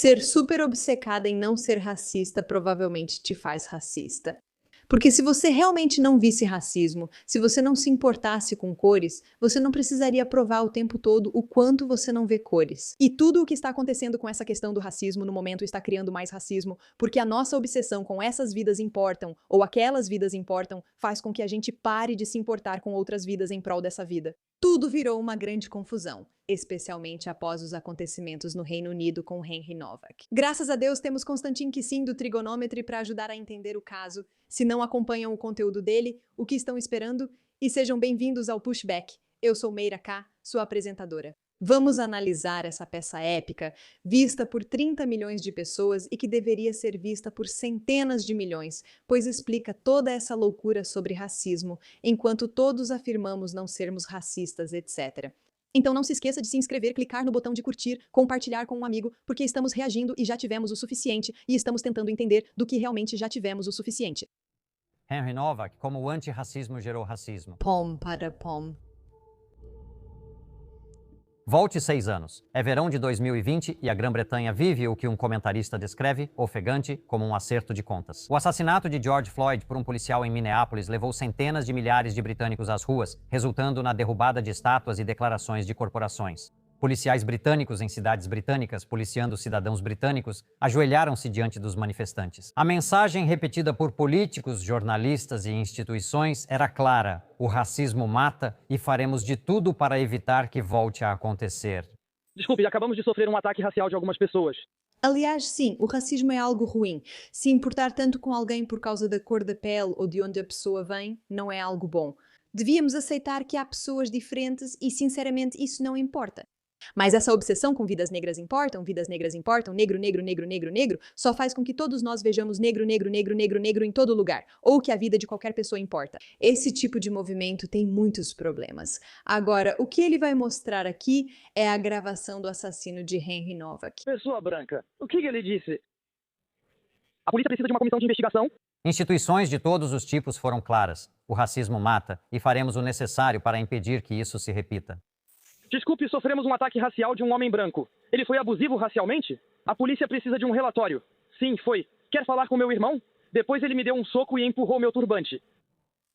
Ser super obcecada em não ser racista provavelmente te faz racista. Porque se você realmente não visse racismo, se você não se importasse com cores, você não precisaria provar o tempo todo o quanto você não vê cores. E tudo o que está acontecendo com essa questão do racismo no momento está criando mais racismo, porque a nossa obsessão com essas vidas importam, ou aquelas vidas importam, faz com que a gente pare de se importar com outras vidas em prol dessa vida. Tudo virou uma grande confusão, especialmente após os acontecimentos no Reino Unido com Henry Novak. Graças a Deus temos Konstantin Kisin do Trigonometry para ajudar a entender o caso. Se não acompanham o conteúdo dele, o que estão esperando? E sejam bem-vindos ao Pushback. Eu sou Meira K, sua apresentadora. Vamos analisar essa peça épica, vista por 30 milhões de pessoas e que deveria ser vista por centenas de milhões, pois explica toda essa loucura sobre racismo, enquanto todos afirmamos não sermos racistas, etc. Então não se esqueça de se inscrever, clicar no botão de curtir, compartilhar com um amigo, porque estamos reagindo e já tivemos o suficiente, e estamos tentando entender do que realmente já tivemos o suficiente. Henry Novak, como o antirracismo gerou racismo. Pom para pom. Volte 6 anos. É verão de 2020 e a Grã-Bretanha vive o que um comentarista descreve, ofegante, como um acerto de contas. O assassinato de George Floyd por um policial em Minneapolis levou centenas de milhares de britânicos às ruas, resultando na derrubada de estátuas e declarações de corporações. Policiais britânicos em cidades britânicas, policiando cidadãos britânicos, ajoelharam-se diante dos manifestantes. A mensagem repetida por políticos, jornalistas e instituições era clara: o racismo mata e faremos de tudo para evitar que volte a acontecer. Desculpe, acabamos de sofrer um ataque racial de algumas pessoas. Aliás, sim, o racismo é algo ruim. Se importar tanto com alguém por causa da cor da pele ou de onde a pessoa vem, não é algo bom. Devíamos aceitar que há pessoas diferentes e, sinceramente, isso não importa. Mas essa obsessão com vidas negras importam, negro, negro, negro, negro, negro, só faz com que todos nós vejamos negro, negro, negro, negro, negro em todo lugar, ou que a vida de qualquer pessoa importa. Esse tipo de movimento tem muitos problemas. Agora, o que ele vai mostrar aqui é a gravação do assassino de Henry Novak. Pessoa branca. O que ele disse? A polícia precisa de uma comissão de investigação? Instituições de todos os tipos foram claras: o racismo mata e faremos o necessário para impedir que isso se repita. Desculpe, sofremos um ataque racial de um homem branco. Ele foi abusivo racialmente? A polícia precisa de um relatório. Sim, foi. Quer falar com meu irmão? Depois ele me deu um soco e empurrou meu turbante.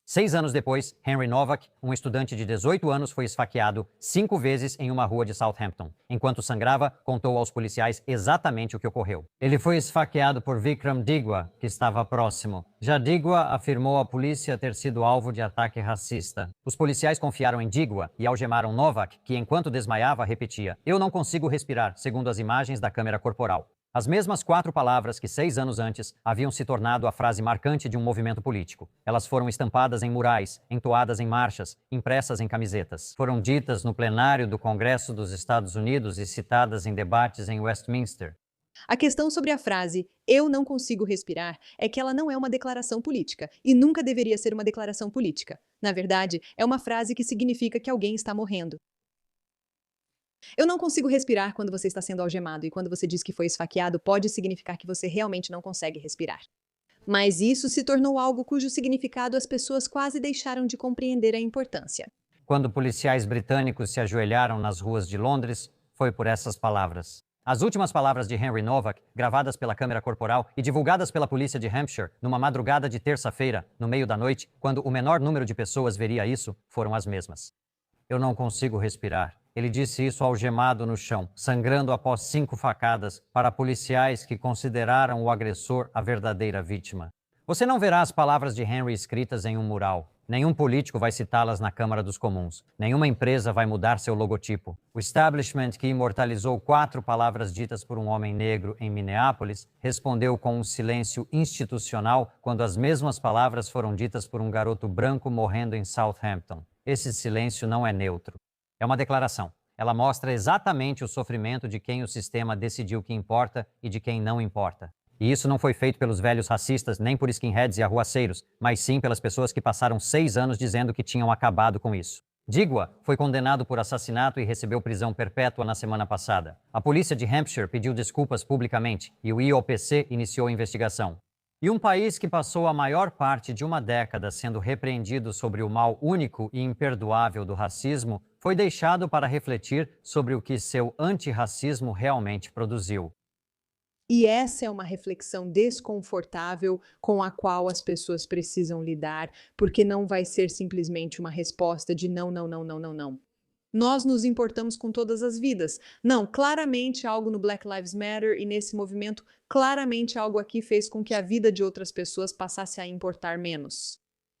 6 anos depois, Henry Novak, um estudante de 18 anos, foi esfaqueado 5 vezes em uma rua de Southampton. Enquanto sangrava, contou aos policiais exatamente o que ocorreu. Ele foi esfaqueado por Vikram Digwa, que estava próximo. Já Digwa afirmou à polícia ter sido alvo de ataque racista. Os policiais confiaram em Digwa e algemaram Novak, que enquanto desmaiava repetia: "Eu não consigo respirar", segundo as imagens da câmera corporal. As mesmas 4 palavras que 6 anos antes haviam se tornado a frase marcante de um movimento político. Elas foram estampadas em murais, entoadas em marchas, impressas em camisetas. Foram ditas no plenário do Congresso dos Estados Unidos e citadas em debates em Westminster. A questão sobre a frase "eu não consigo respirar" é que ela não é uma declaração política e nunca deveria ser uma declaração política. Na verdade, é uma frase que significa que alguém está morrendo. Eu não consigo respirar quando você está sendo algemado, e quando você diz que foi esfaqueado, pode significar que você realmente não consegue respirar. Mas isso se tornou algo cujo significado as pessoas quase deixaram de compreender a importância. Quando policiais britânicos se ajoelharam nas ruas de Londres, foi por essas palavras. As últimas palavras de Henry Novak, gravadas pela câmera corporal e divulgadas pela polícia de Hampshire numa madrugada de terça-feira, no meio da noite, quando o menor número de pessoas veria isso, foram as mesmas. "Eu não consigo respirar." Ele disse isso algemado no chão, sangrando após 5 facadas, para policiais que consideraram o agressor a verdadeira vítima. Você não verá as palavras de Henry escritas em um mural. Nenhum político vai citá-las na Câmara dos Comuns. Nenhuma empresa vai mudar seu logotipo. O establishment, que imortalizou 4 palavras ditas por um homem negro em Minneapolis, respondeu com um silêncio institucional quando as mesmas palavras foram ditas por um garoto branco morrendo em Southampton. Esse silêncio não é neutro. É uma declaração. Ela mostra exatamente o sofrimento de quem o sistema decidiu que importa e de quem não importa. E isso não foi feito pelos velhos racistas, nem por skinheads e arruaceiros, mas sim pelas pessoas que passaram 6 anos dizendo que tinham acabado com isso. Digwa foi condenado por assassinato e recebeu prisão perpétua na semana passada. A polícia de Hampshire pediu desculpas publicamente e o IOPC iniciou a investigação. E um país que passou a maior parte de uma década sendo repreendido sobre o mal único e imperdoável do racismo foi deixado para refletir sobre o que seu antirracismo realmente produziu. E essa é uma reflexão desconfortável com a qual as pessoas precisam lidar, porque não vai ser simplesmente uma resposta de não, não, não, não, não, não. Nós nos importamos com todas as vidas. Não, claramente algo no Black Lives Matter e nesse movimento, claramente algo aqui fez com que a vida de outras pessoas passasse a importar menos.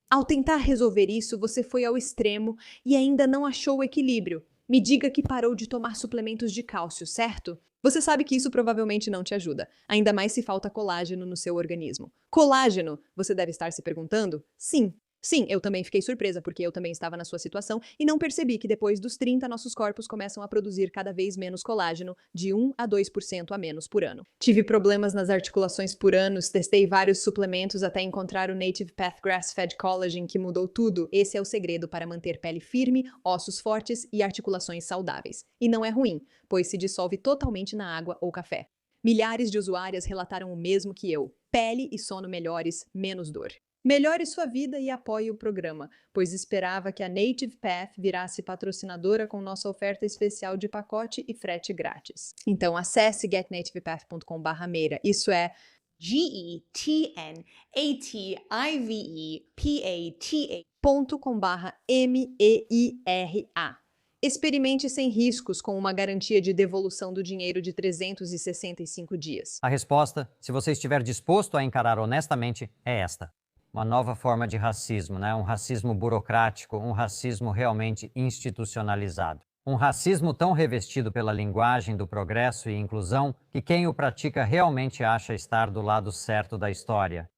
Ao tentar resolver isso, você foi ao extremo e ainda não achou o equilíbrio. Me diga que parou de tomar suplementos de cálcio, certo? Você sabe que isso provavelmente não te ajuda, ainda mais se falta colágeno no seu organismo. Colágeno? Você deve estar se perguntando? Sim. Sim, eu também fiquei surpresa porque eu também estava na sua situação e não percebi que depois dos 30 nossos corpos começam a produzir cada vez menos colágeno, de 1 a 2% a menos por ano. Tive problemas nas articulações por anos, testei vários suplementos até encontrar o Native Path Grass-Fed Collagen que mudou tudo. Esse é o segredo para manter pele firme, ossos fortes e articulações saudáveis. E não é ruim, pois se dissolve totalmente na água ou café. Milhares de usuárias relataram o mesmo que eu: pele e sono melhores, menos dor. Melhore sua vida e apoie o programa, pois esperava que a Native Path virasse patrocinadora com nossa oferta especial de pacote e frete grátis. Então acesse getnativepath.com/meira, isso é getnativepath.com/meira. Experimente sem riscos com uma garantia de devolução do dinheiro de 365 dias. A resposta, se você estiver disposto a encarar honestamente, é esta. Uma nova forma de racismo, né? Um racismo burocrático, um racismo realmente institucionalizado. Um racismo tão revestido pela linguagem do progresso e inclusão que quem o pratica realmente acha estar do lado certo da história.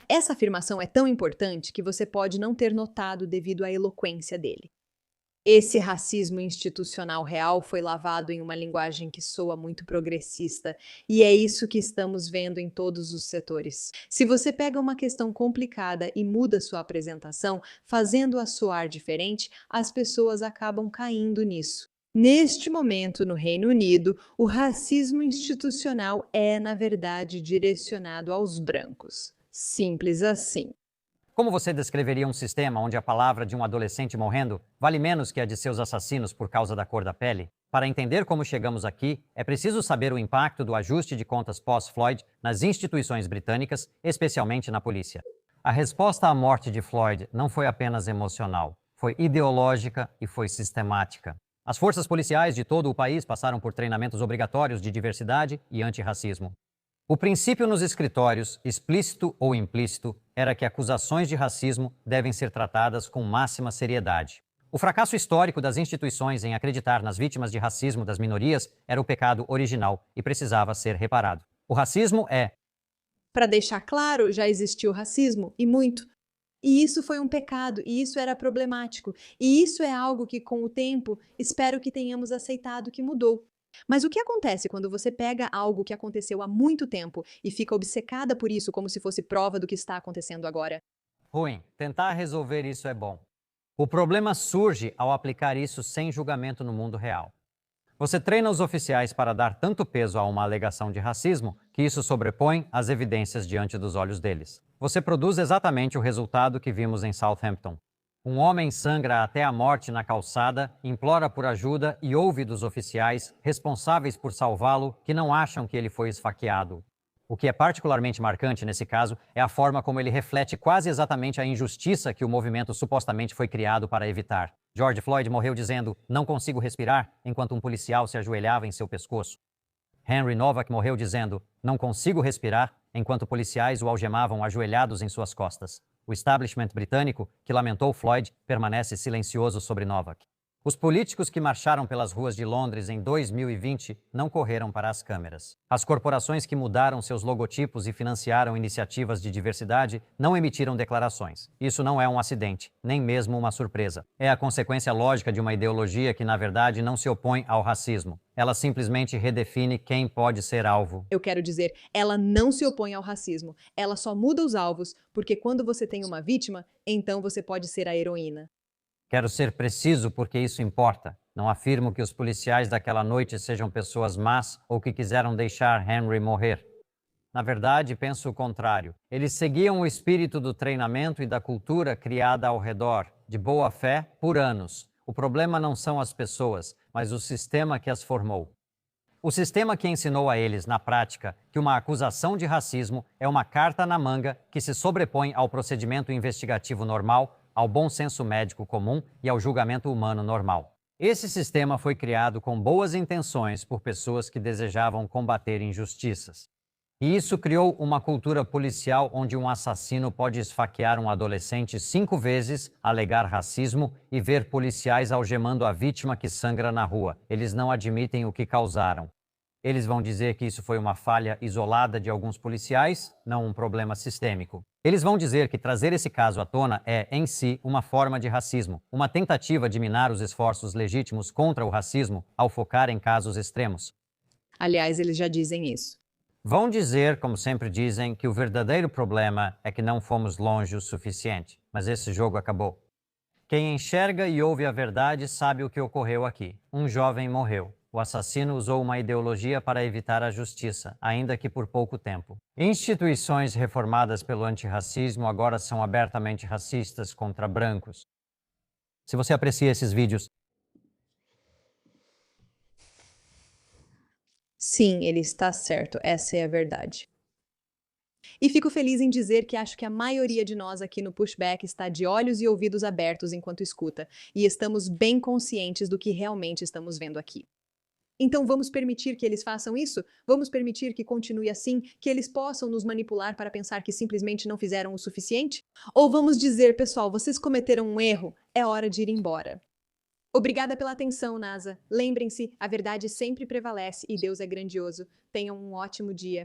Essa afirmação é tão importante que você pode não ter notado devido à eloquência dele. Esse racismo institucional real foi lavado em uma linguagem que soa muito progressista, e é isso que estamos vendo em todos os setores. Se você pega uma questão complicada e muda sua apresentação, fazendo-a soar diferente, as pessoas acabam caindo nisso. Neste momento, no Reino Unido, o racismo institucional é, na verdade, direcionado aos brancos. Simples assim. Como você descreveria um sistema onde a palavra de um adolescente morrendo vale menos que a de seus assassinos por causa da cor da pele? Para entender como chegamos aqui, é preciso saber o impacto do ajuste de contas pós-Floyd nas instituições britânicas, especialmente na polícia. A resposta à morte de Floyd não foi apenas emocional, foi ideológica e foi sistemática. As forças policiais de todo o país passaram por treinamentos obrigatórios de diversidade e antirracismo. O princípio nos escritórios, explícito ou implícito, era que acusações de racismo devem ser tratadas com máxima seriedade. O fracasso histórico das instituições em acreditar nas vítimas de racismo das minorias era o pecado original e precisava ser reparado. O racismo é... Para deixar claro, já existiu racismo, e muito. E isso foi um pecado, e isso era problemático. E isso é algo que, com o tempo, espero que tenhamos aceitado que mudou. Mas o que acontece quando você pega algo que aconteceu há muito tempo e fica obcecada por isso como se fosse prova do que está acontecendo agora? Ruim. Tentar resolver isso é bom. O problema surge ao aplicar isso sem julgamento no mundo real. Você treina os oficiais para dar tanto peso a uma alegação de racismo que isso sobrepõe as evidências diante dos olhos deles. Você produz exatamente o resultado que vimos em Southampton. Um homem sangra até a morte na calçada, implora por ajuda e ouve dos oficiais responsáveis por salvá-lo que não acham que ele foi esfaqueado. O que é particularmente marcante nesse caso é a forma como ele reflete quase exatamente a injustiça que o movimento supostamente foi criado para evitar. George Floyd morreu dizendo, "Não consigo respirar", enquanto um policial se ajoelhava em seu pescoço. Henry Novak morreu dizendo, "Não consigo respirar", enquanto policiais o algemavam ajoelhados em suas costas. O establishment britânico, que lamentou Floyd, permanece silencioso sobre Novak. Os políticos que marcharam pelas ruas de Londres em 2020 não correram para as câmeras. As corporações que mudaram seus logotipos e financiaram iniciativas de diversidade não emitiram declarações. Isso não é um acidente, nem mesmo uma surpresa. É a consequência lógica de uma ideologia que, na verdade, não se opõe ao racismo. Ela simplesmente redefine quem pode ser alvo. Eu quero dizer, ela não se opõe ao racismo. Ela só muda os alvos, porque quando você tem uma vítima, então você pode ser a heroína. Quero ser preciso porque isso importa. Não afirmo que os policiais daquela noite sejam pessoas más ou que quiseram deixar Henry morrer. Na verdade, penso o contrário. Eles seguiam o espírito do treinamento e da cultura criada ao redor, de boa fé, por anos. O problema não são as pessoas, mas o sistema que as formou. O sistema que ensinou a eles, na prática, que uma acusação de racismo é uma carta na manga que se sobrepõe ao procedimento investigativo normal, ao bom senso médico comum e ao julgamento humano normal. Esse sistema foi criado com boas intenções por pessoas que desejavam combater injustiças. E isso criou uma cultura policial onde um assassino pode esfaquear um adolescente 5 vezes, alegar racismo e ver policiais algemando a vítima que sangra na rua. Eles não admitem o que causaram. Eles vão dizer que isso foi uma falha isolada de alguns policiais, não um problema sistêmico. Eles vão dizer que trazer esse caso à tona é, em si, uma forma de racismo, uma tentativa de minar os esforços legítimos contra o racismo ao focar em casos extremos. Aliás, eles já dizem isso. Vão dizer, como sempre dizem, que o verdadeiro problema é que não fomos longe o suficiente. Mas esse jogo acabou. Quem enxerga e ouve a verdade sabe o que ocorreu aqui. Um jovem morreu. O assassino usou uma ideologia para evitar a justiça, ainda que por pouco tempo. Instituições reformadas pelo antirracismo agora são abertamente racistas contra brancos. Se você aprecia esses vídeos, Sim, ele está certo, essa é a verdade. E fico feliz em dizer que acho que a maioria de nós aqui no Pushback está de olhos e ouvidos abertos enquanto escuta, e estamos bem conscientes do que realmente estamos vendo aqui. Então vamos permitir que eles façam isso? Vamos permitir que continue assim, que eles possam nos manipular para pensar que simplesmente não fizeram o suficiente? Ou vamos dizer, pessoal, vocês cometeram um erro, é hora de ir embora. Obrigada pela atenção, NASA. Lembrem-se, a verdade sempre prevalece e Deus é grandioso. Tenham um ótimo dia.